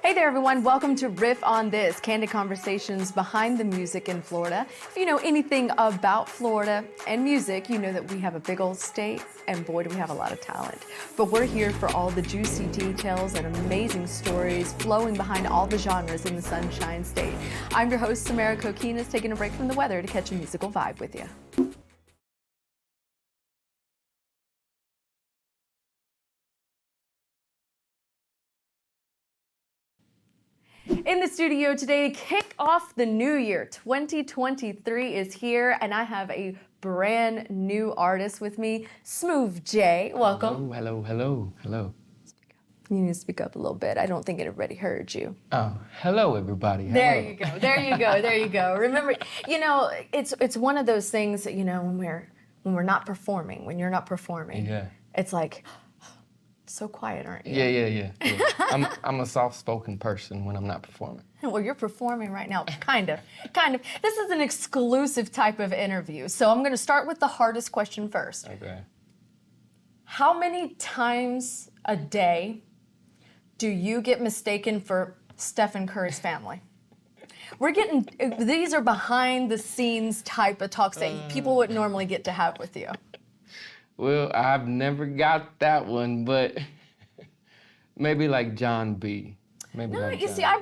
Hey there, everyone. Welcome to Riff On This, candid conversations behind the music in Florida. If you know anything about Florida and music, you know that we have a big old state, and boy, do we have a lot of talent. But we're here for all the juicy details and amazing stories flowing behind all the genres in the Sunshine State. I'm your host, Samara Kokinas, taking a break from the weather to catch a musical vibe with you. In the studio today to kick off the new year. 2023 is here, and I have a brand new artist with me, Smoove J. Welcome. Hello. You need to speak up a little bit. I don't think everybody heard you. Oh, hello everybody. Hello. There you go. Remember, you know, it's one of those things that, you know, when we're not performing, when you're not performing, Yeah. it's like, so quiet, aren't you? Yeah. I'm a soft-spoken person when I'm not performing. Well, you're performing right now, kind of. This is an exclusive type of interview, so I'm going to start with the hardest question first. Okay. How many times a day do you get mistaken for Stephen Curry's family? These are behind the scenes type of talks that people would normally get to have with you. Well, I've never got that one, but maybe like John B. I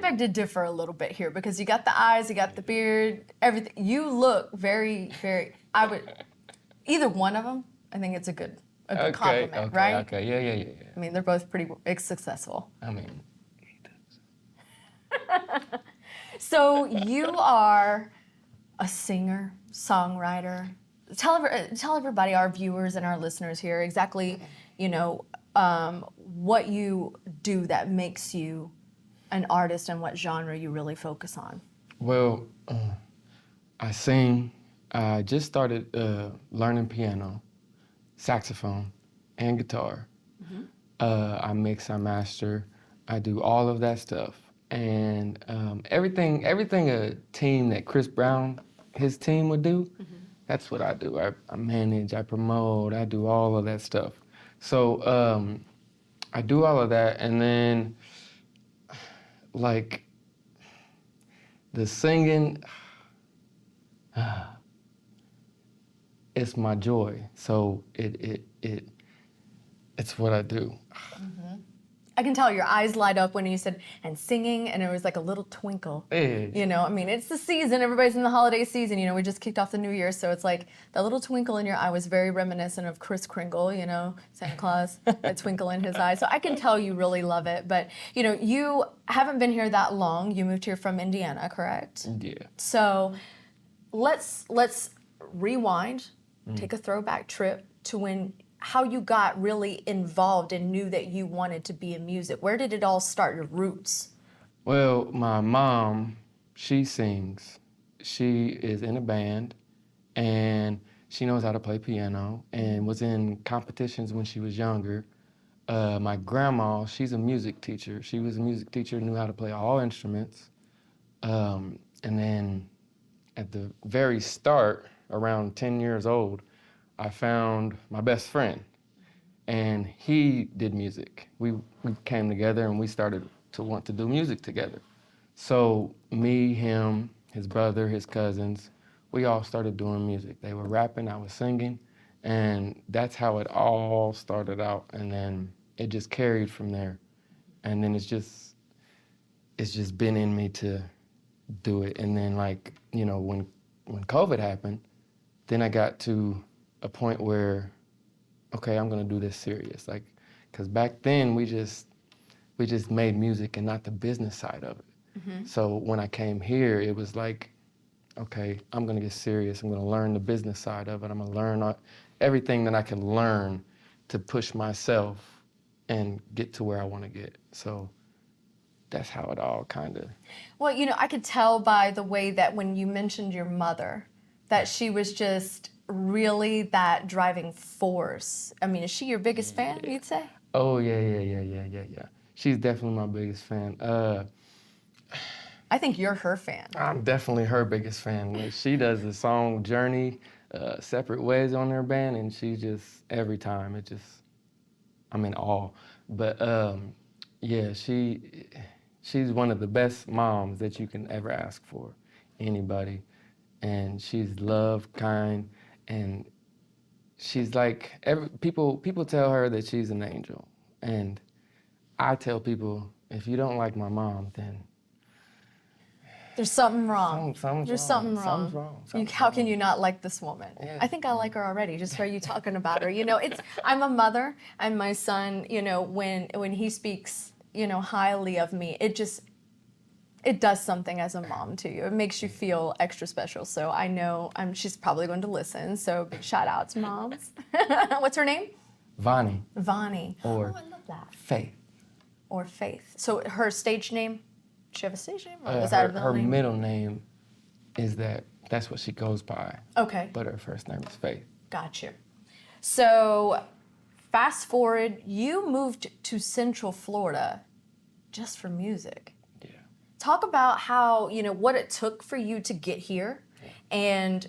beg to differ a little bit here because you got the eyes, you got the beard, everything. You look very, either one of them, I think it's a good compliment, right? Okay, yeah. I mean, they're both pretty successful. I mean, So you are a singer, songwriter. Tell everybody, our viewers and our listeners here, exactly, you know, what you do that makes you an artist and what genre you really focus on. well, I sing. I just started learning piano, saxophone, and guitar. I mix, I master, I do all of that stuff. And everything a team that Chris Brown, his team would do, that's what I do. I manage, I promote, I do all of that stuff. So I do all of that, and then like the singing, it's my joy. So it's what I do. I can tell your eyes light up when you said, and singing, and it was like a little twinkle. Yeah. You know, I mean, it's the season, everybody's in the holiday season, you know, we just kicked off the new year, so it's like that little twinkle in your eye was very reminiscent of Kris Kringle, you know, Santa Claus, that twinkle in his eye. So I can tell you really love it, but, you know, you haven't been here that long. You moved here from Indiana, correct? Yeah. So let's rewind, take a throwback trip to how you got really involved and knew that you wanted to be in music. Where did it all start, your roots? Well, my mom, she sings. She is in a band, and she knows how to play piano and was in competitions when she was younger. My grandma, she's a music teacher. She was a music teacher, knew how to play all instruments. And then at the very start, around 10 years old, I found my best friend, and he did music. We came together and we started to want to do music together. So me, him, his brother, his cousins, we all started doing music. They were rapping, I was singing, and that's how it all started out. And then it just carried from there. And then it's just been in me to do it. And then, like, you know, when COVID happened, then I got to a point where, okay, I'm gonna do this serious. Like, cause back then we just made music and not the business side of it. So when I came here, it was like, okay, I'm gonna get serious. I'm gonna learn the business side of it. I'm gonna learn everything that I can learn to push myself and get to where I wanna get. So that's how it all kinda. Well, you know, I could tell by the way that when you mentioned your mother, that she was just really that driving force. I mean, is she your biggest fan, you'd say? Oh, yeah. She's definitely my biggest fan. I think you're her fan. I'm definitely her biggest fan. Like, she does the song Journey, Separate Ways on her band, and she just, every time, I'm in awe. But yeah, She's one of the best moms that you can ever ask for, anybody. And she's love, kind, and she's like, people tell her that she's an angel. And I tell people, if you don't like my mom, then there's something wrong. Something's There's wrong. something wrong. Something's wrong. Something's How can wrong. you not like this woman? Yeah. I think I like her already, just by you talking about her. You know, I'm a mother, and my son, you know, when he speaks, you know, highly of me, it does something as a mom to you. It makes you feel extra special. So I know she's probably going to listen. So big shout out to moms. What's her name? Vani. Vani. Or I love that. Faith. Or Faith. So her stage name? Does she have a stage name? Or is that Her name? middle name is that's what she goes by. Okay. But her first name is Faith. Got you. So fast forward, you moved to Central Florida just for music. Yeah. Talk about how, you know, what it took for you to get here, and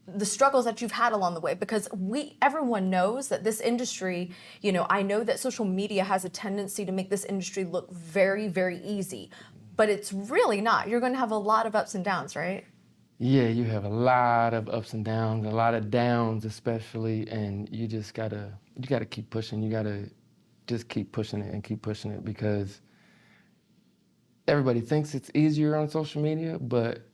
the struggles that you've had along the way, because everyone knows that this industry, you know, I know that social media has a tendency to make this industry look very, very easy, but it's really not. You're going to have a lot of ups and downs, right? Yeah, you have a lot of ups and downs, a lot of downs especially, and you gotta keep pushing. You gotta just keep pushing it and keep pushing it, because everybody thinks it's easier on social media, but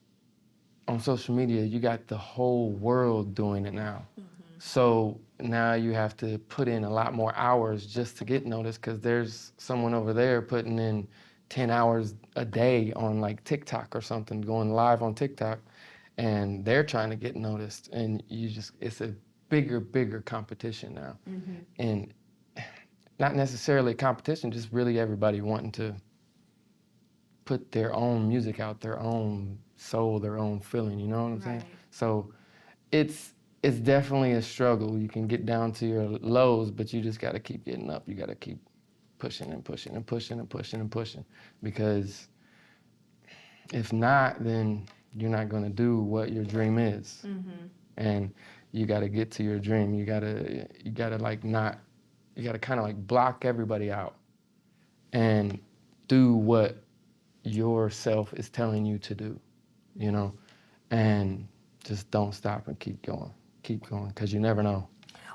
on social media, you got the whole world doing it now. Mm-hmm. So now you have to put in a lot more hours just to get noticed, because there's someone over there putting in 10 hours a day on like TikTok or something, going live on TikTok, and they're trying to get noticed. And it's a bigger competition now. Mm-hmm. And not necessarily competition, just really everybody wanting to put their own music out, their own soul, their own feeling, you know what I'm saying? So it's definitely a struggle. You can get down to your lows, but you just gotta keep getting up. You gotta keep pushing and pushing and pushing and pushing and pushing, because if not, then you're not gonna do what your dream is. Mm-hmm. And you gotta get to your dream. You gotta kind of like block everybody out and do what yourself is telling you to do, you know, and just don't stop and keep going, because you never know.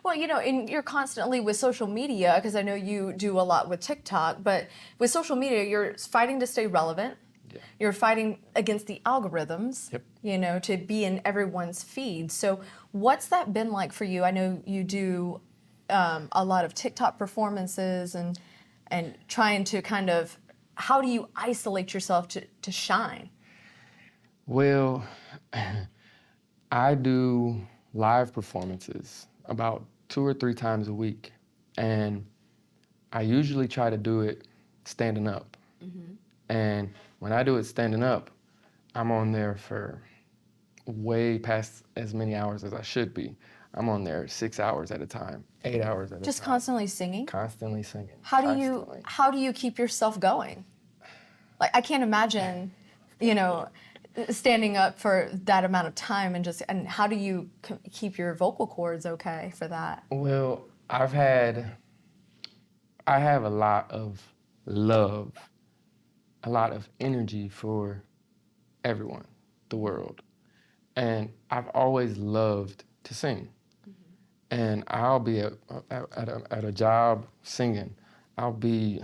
Well, you know, and you're constantly with social media, because I know you do a lot with TikTok, but with social media, you're fighting to stay relevant. Yeah. You're fighting against the algorithms, yep, you know, to be in everyone's feed. So what's that been like for you? I know you do a lot of TikTok performances and trying to kind of, how do you isolate yourself to shine? Well, I do live performances about 2 or 3 times a week, and I usually try to do it standing up. Mm-hmm. And when I do it standing up, I'm on there for way past as many hours as I should be. I'm on there 6 hours at a time, 8 hours at a time. Just constantly singing? Constantly singing. How do you keep yourself going? Like, I can't imagine, you know, standing up for that amount of time, and how do you keep your vocal cords okay for that? Well, I have a lot of love, a lot of energy for everyone, the world. And I've always loved to sing. Mm-hmm. And I'll be at a job singing. I'll be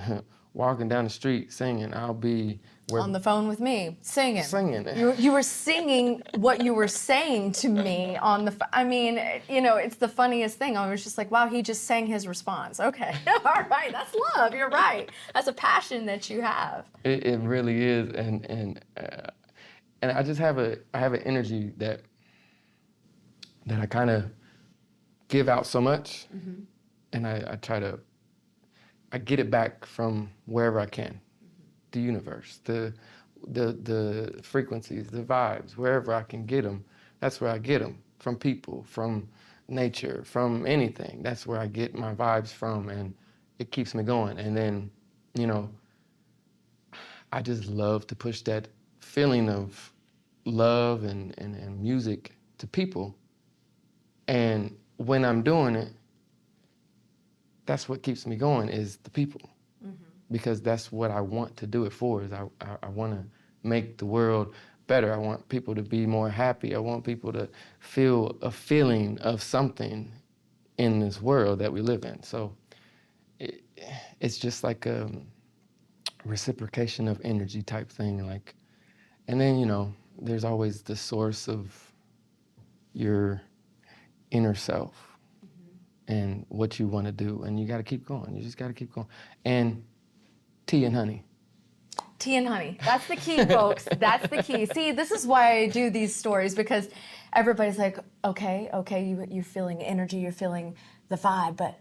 walking down the street singing. I'll be on the phone with me singing. Singing. You were singing what you were saying to me on the. I mean, you know, it's the funniest thing. I was just like, wow, he just sang his response. Okay, all right, that's love. You're right. That's a passion that you have. It really is, and I just have an energy that I kind of give out so much, mm-hmm, and I get it back from wherever I can, mm-hmm, the universe, the frequencies, the vibes, wherever I can get them. That's where I get them, from people, from nature, from anything. That's where I get my vibes from, and it keeps me going. And then, you know, I just love to push that feeling of love and music to people. And when I'm doing it, that's what keeps me going, is the people. Mm-hmm. because that's what I want to do it for. Is I want to make the world better. I want people to be more happy. I want people to feel a feeling of something in this world that we live in. So it's just like a reciprocation of energy type thing. Like, and then, you know, there's always the source of your inner self and what you want to do, and you got to keep going. You just got to keep going. And tea and honey. Tea and honey. That's the key, folks. That's the key. See, this is why I do these stories, because everybody's like, okay, you're feeling energy, you're feeling the vibe, but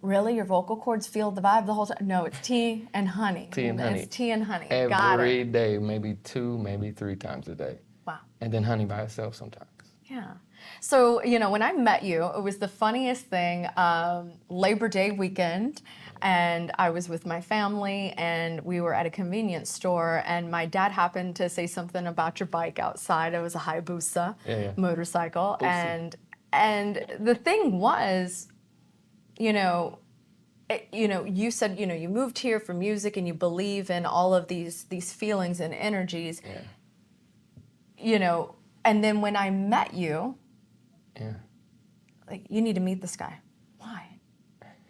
really, your vocal cords feel the vibe the whole time? No, it's tea and honey. Tea and honey. It's tea and honey. Every day, maybe 2, maybe 3 times a day. Wow. And then honey by itself sometimes. Yeah. So, you know, when I met you, it was the funniest thing. Labor Day weekend, and I was with my family, and we were at a convenience store, and my dad happened to say something about your bike outside. It was a Hayabusa motorcycle, and the thing was, you know, you said, you know, you moved here for music, and you believe in all of these feelings and energies. Yeah. You know, and then when I met you, like, you need to meet this guy.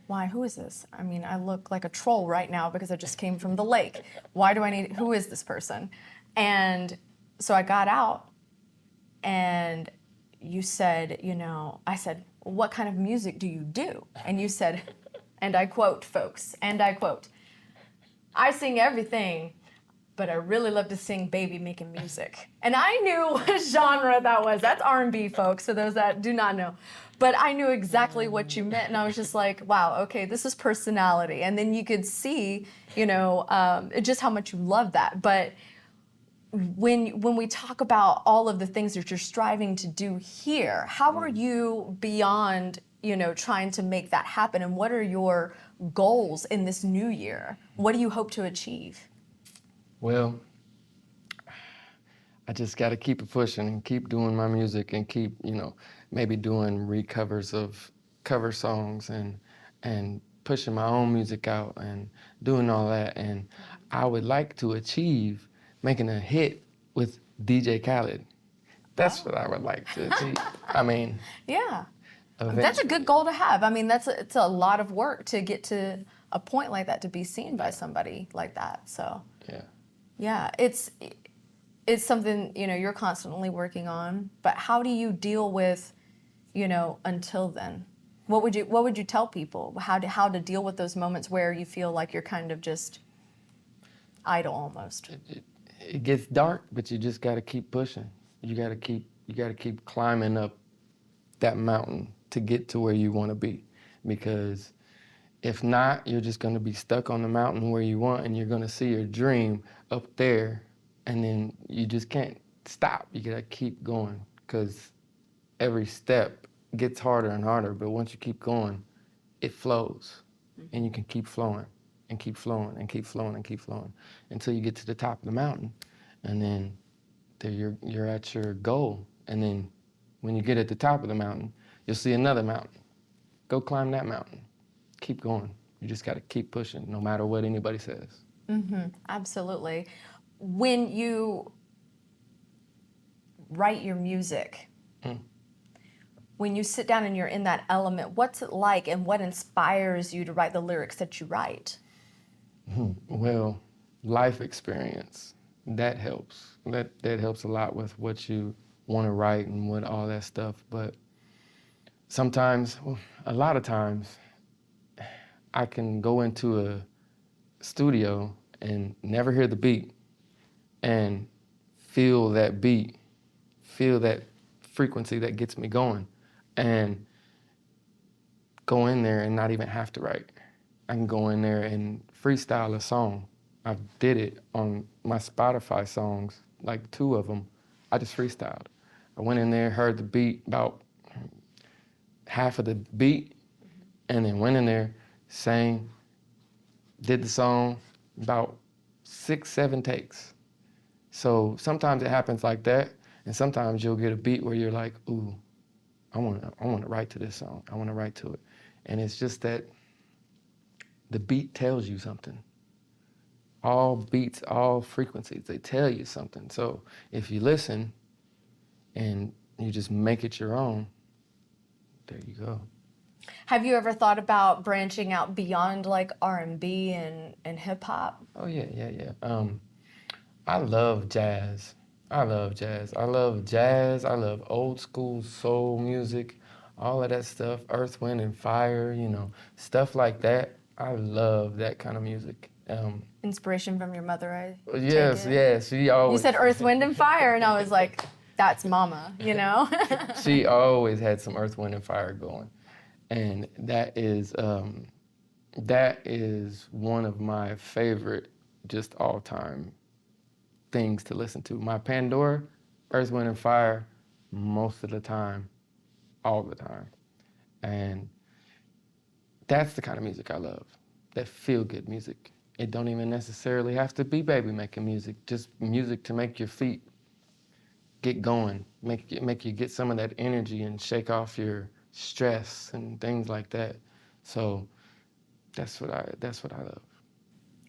Why? Who is this? I mean, I look like a troll right now because I just came from the lake. Why do I need, who is this person? And so I got out, and you said, you know, I said, well, what kind of music do you do? And you said, and I quote, folks, and I quote, I sing everything, but I really love to sing baby making music. And I knew what genre that was. That's R&B, folks, for those that do not know. But I knew exactly what you meant, and I was just like, wow, okay, this is personality. And then you could see, you know, just how much you love that. But when we talk about all of the things that you're striving to do here, how are you beyond, you know, trying to make that happen? And what are your goals in this new year? What do you hope to achieve? Well, I just got to keep it pushing and keep doing my music and keep, you know, maybe doing recovers of cover songs and pushing my own music out and doing all that. And I would like to achieve making a hit with DJ Khaled. That's what I would like to achieve. I mean, yeah, eventually. That's a good goal to have. I mean, it's a lot of work to get to a point like that, to be seen by somebody like that. So yeah, it's something, you know, you're constantly working on. But how do you deal with, you know, until then? What would you tell people how to deal with those moments where you feel like you're kind of just idle almost? It gets dark, but you just got to keep pushing. You got to keep climbing up that mountain to get to where you want to be, because if not, you're just going to be stuck on the mountain where you want, and you're going to see your dream up there, and then you just can't stop. You got to keep going, because every step gets harder and harder, but once you keep going, it flows, and you can keep flowing and keep flowing and keep flowing and keep flowing until you get to the top of the mountain, and then there you're at your goal. And then when you get at the top of the mountain, you'll see another mountain. Go climb that mountain. Keep going. You just got to keep pushing, no matter what anybody says. Absolutely. When you write your music, when you sit down and you're in that element, what's it like, and what inspires you to write the lyrics that you write? Well, life experience, that helps. That helps a lot with what you want to write and what all that stuff. But sometimes, a lot of times, I can go into a studio and never hear the beat and feel that beat, feel that frequency that gets me going, and go in there and not even have to write. I can go in there and freestyle a song. I did it on my Spotify songs, like 2 of them. I just freestyled. I went in there, heard the beat, about half of the beat, and then went in there, sang, did the song, about 6, 7 takes. So sometimes it happens like that, and sometimes you'll get a beat where you're like, ooh, I want to write to this song. I want to write to it. And it's just that the beat tells you something. all beats, all frequencies, they tell you something. So if you listen and you just make it your own, there you go. Have you ever thought about branching out beyond like R&B and hip hop? Oh yeah. I love jazz. I love jazz. I love jazz. I love old school soul music, all of that stuff, Earth, Wind, and Fire, stuff like that. I love that kind of music. Inspiration from your mother, I take Yes, it. yes. She You always. said Earth, Wind, and Fire, and I was like, that's mama, you know? She always had some Earth, Wind, and Fire going, and that is one of my favorite, just all time things to listen to. My Pandora, Earth, Wind, and Fire, most of the time, all the time. And that's the kind of music I love, that feel-good music. It don't even necessarily have to be baby making music, just music to make your feet get going, make you get some of that energy and shake off your stress and things like that. So that's what I love.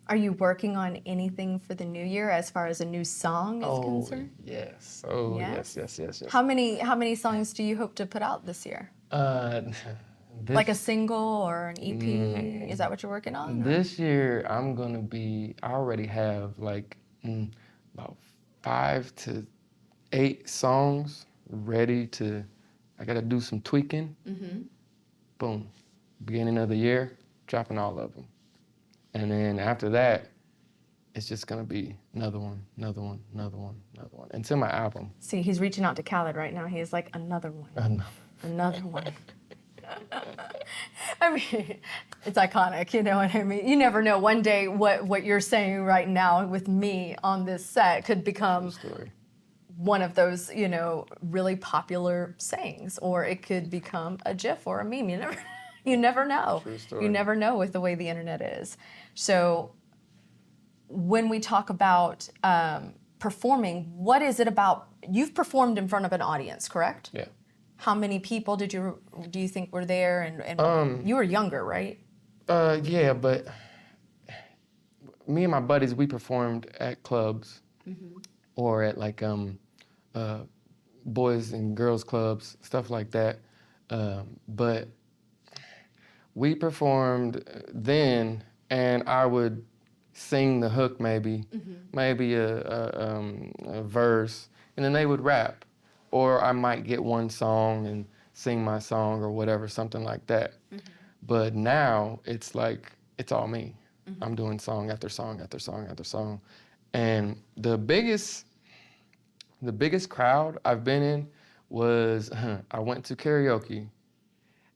Are you working on anything for the new year as far as a new song is concerned? Yes. Oh, yes. Yes. How many songs do you hope to put out this year? Like a single or an EP? Is that what you're working on? This year, I already have like about 5 to 8 songs ready to, I gotta do some tweaking. Boom. Beginning of the year, dropping all of them. And then after that, it's just gonna be another one, until my album. See, he's reaching out to Khaled right now. He is like, another one. Another one. I mean, it's iconic, you know what I mean? You never know. One day, what you're saying right now with me on this set could become one of those, really popular sayings, or it could become a GIF or a meme. You never know. True story. You never know with the way the internet is. So when we talk about performing, what is it about? You've performed in front of an audience, correct? Yeah. How many people do you think were there? And you were younger, right? Yeah, but me and my buddies, we performed at clubs or at like boys and girls clubs, stuff like that. But we performed then, and I would sing the hook maybe a verse, and then they would rap. Or I might get one song and sing my song or whatever, something like that. But now it's like, it's all me. I'm doing song after song after song after song. And the biggest crowd I've been in was, I went to karaoke,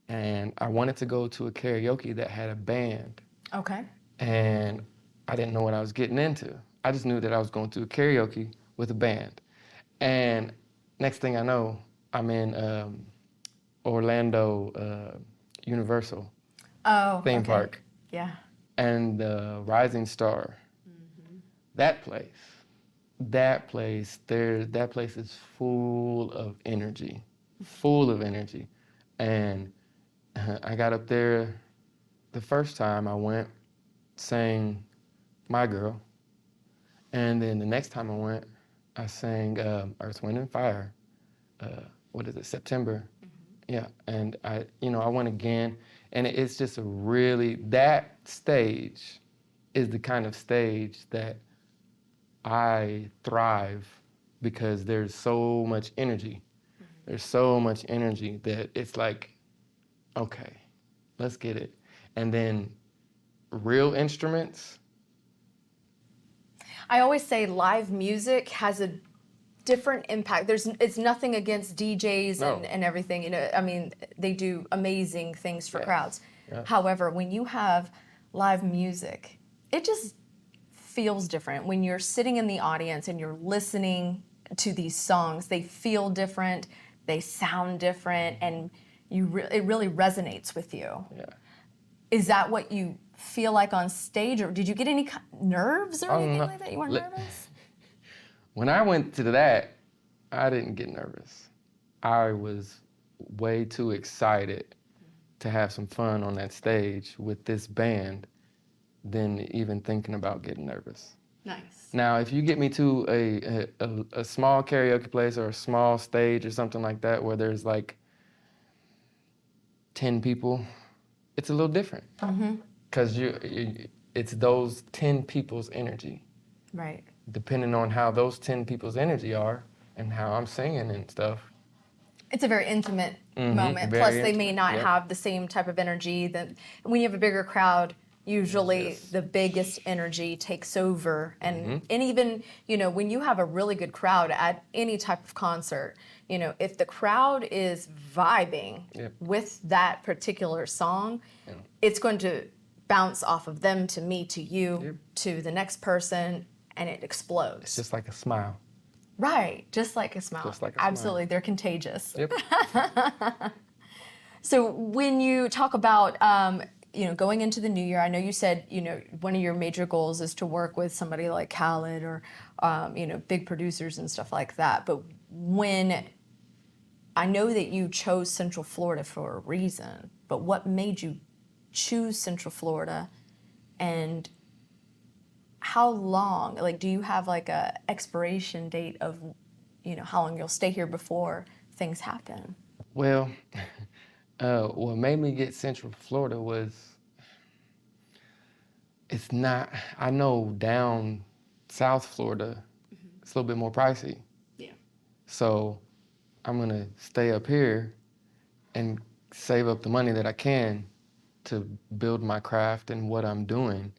and I wanted to go to a karaoke that had a band. Okay. And I didn't know what I was getting into. I just knew that I was going to a karaoke with a band. And next thing I know, I'm in Orlando Universal theme park. Yeah. And the Rising Star, that place is full of energy. And I got up there the first time I went, sang My Girl. And then the next time I went, I sang Earth, Wind, and Fire. September? Yeah, and I went again, and it's just that stage is the kind of stage that I thrive because there's so much energy. There's so much energy that it's like, okay, let's get it. And then real instruments. I always say live music has a different impact. It's nothing against DJs and everything. I mean, they do amazing things for crowds. Yeah. However, when you have live music, it just feels different. When you're sitting in the audience and you're listening to these songs, they feel different, they sound different, and it really resonates with you. Yeah. Is that what you feel like on stage, or did you get any nerves or anything like that? You weren't nervous? When I went to that, I didn't get nervous. I was way too excited to have some fun on that stage with this band than even thinking about getting nervous. Nice. Now, if you get me to a small karaoke place or a small stage or something like that where there's like 10 people, it's a little different. Because it's those 10 people's energy. Right. Depending on how those 10 people's energy are and how I'm singing and stuff. It's a very intimate moment. very Plus, they may intimate, not yep. have the same type of energy. That when you have a bigger crowd, usually Yes. the biggest energy takes over. And even, when you have a really good crowd at any type of concert, if the crowd is vibing Yep. with that particular song, it's going to bounce off of them to me, to you, to the next person, and it explodes. It's just like a smile. Right, just like a smile. Just like a smile. Absolutely, they're contagious. Yep. So when you talk about, going into the new year, I know you said, one of your major goals is to work with somebody like Khaled or, big producers and stuff like that. But when I know that you chose Central Florida for a reason, but what made you choose Central Florida, and how long, do you have like a expiration date of, how long you'll stay here before things happen? Well, what made me get Central Florida was, I know down South Florida, it's a little bit more pricey. Yeah. So I'm gonna stay up here and save up the money that I can to build my craft and what I'm doing.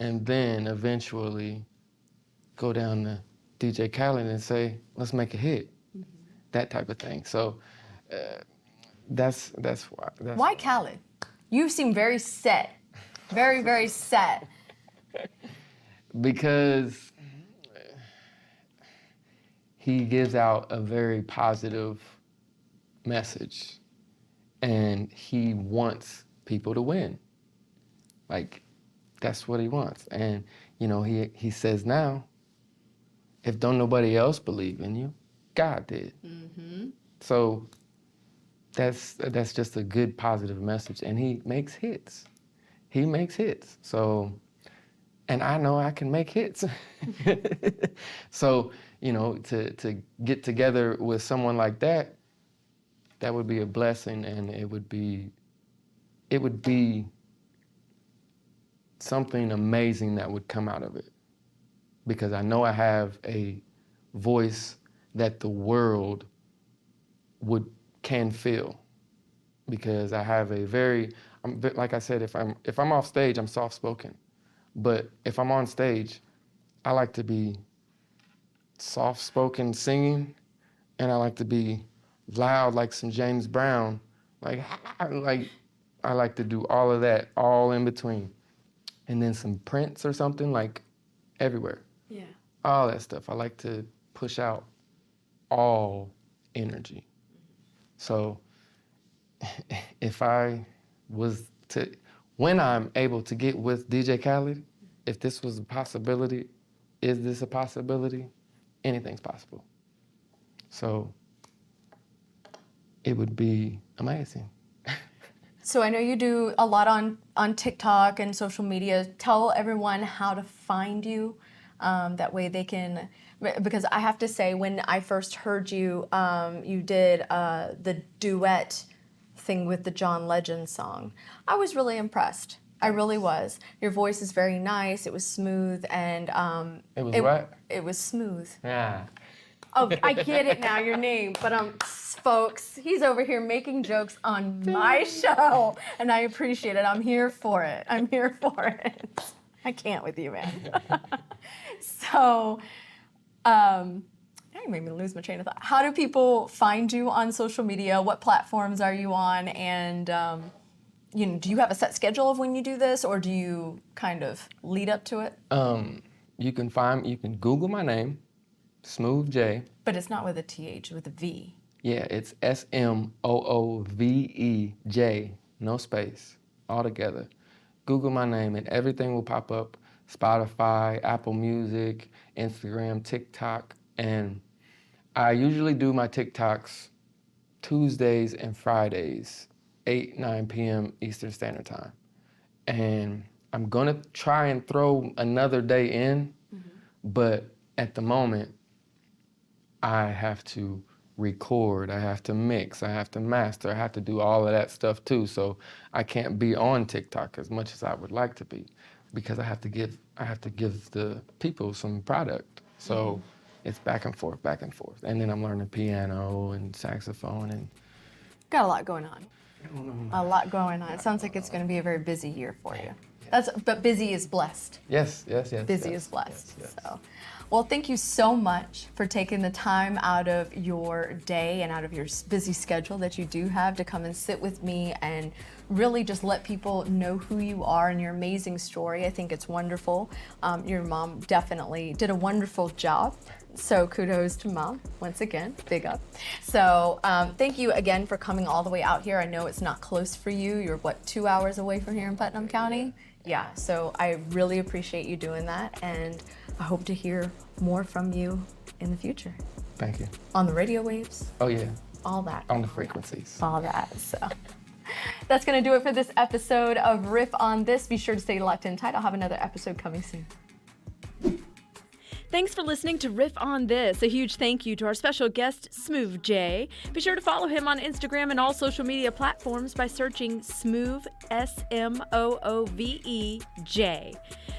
And then eventually go down to DJ Khaled and say, let's make a hit. That type of thing. So that's why. Why Khaled? You seem very set. Very, very set. Because he gives out a very positive message. And he wants people to win. Like, that's what he wants. And, he says now, if don't nobody else believe in you, God did. So that's just a good positive message. And he makes hits. He makes hits. So, and I know I can make hits. So, to get together with someone like that, that would be a blessing, and it would be something amazing that would come out of it. Because I know I have a voice that the world can feel. Because I have like I said, if I'm off stage, I'm soft-spoken. But if I'm on stage, I like to be soft-spoken singing, and I like to be loud like some James Brown. I like to do all of that, all in between. And then some Prince or something, like everywhere. Yeah. All that stuff. I like to push out all energy. So when I'm able to get with DJ Khaled, if this was a possibility, is this a possibility? Anything's possible. So it would be amazing. So I know you do a lot on TikTok and social media. Tell everyone how to find you. That way they can, because I have to say, when I first heard you, you did the duet thing with the John Legend song. I was really impressed. I really was. Your voice is very nice. It was smooth, and It was what? It was smooth. Yeah. Oh, I get it now, your name. But folks, he's over here making jokes on my show, and I appreciate it. I'm here for it. I'm here for it. I can't with you, man. So, now you made me lose my train of thought. How do people find you on social media? What platforms are you on? And do you have a set schedule of when you do this, or do you kind of lead up to it? You can Google my name, Smoove J. But it's not with a TH, with a V. Yeah, it's SMOOVEJ, no space, all together. Google my name and everything will pop up. Spotify, Apple Music, Instagram, TikTok. And I usually do my TikToks Tuesdays and Fridays, 8, 9 p.m. Eastern Standard Time. And I'm gonna try and throw another day in, but at the moment, I have to record, I have to mix, I have to master, I have to do all of that stuff too. So I can't be on TikTok as much as I would like to be, because I have to give the people some product. So it's back and forth, and then I'm learning piano and saxophone and. Got a lot going on. A lot going on. It sounds like it's going to be a very busy year for you. But busy is blessed. Yes. Busy is blessed. Yes. So, well, thank you so much for taking the time out of your day and out of your busy schedule that you do have to come and sit with me and really just let people know who you are and your amazing story. I think it's wonderful. Your mom definitely did a wonderful job. So kudos to Mom, once again, big up. So thank you again for coming all the way out here. I know it's not close for you. You're, 2 hours away from here in Putnam County? Yeah, so I really appreciate you doing that, and I hope to hear more from you in the future. Thank you. On the radio waves. Oh, yeah. All that. On the frequencies. All that, so. That's going to do it for this episode of Riff On This. Be sure to stay locked in tight. I'll have another episode coming soon. Thanks for listening to Riff On This. A huge thank you to our special guest, Smoove J. Be sure to follow him on Instagram and all social media platforms by searching Smoove, Smoove J.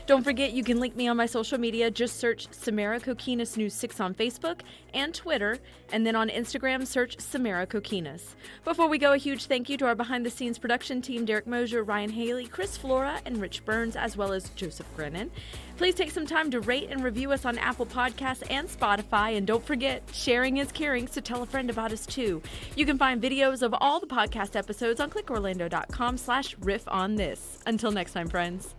Don't forget, you can link me on my social media. Just search Samara Kokinas News 6 on Facebook and Twitter, and then on Instagram, search Samara Kokinas. Before we go, a huge thank you to our behind-the-scenes production team, Derek Mosier, Ryan Haley, Chris Flora, and Rich Burns, as well as Joseph Grennan. Please take some time to rate and review us on Apple Podcasts and Spotify, and don't forget, sharing is caring, so tell a friend about us too. You can find videos of all the podcast episodes on clickorlando.com/riffonthis. Until next time, friends.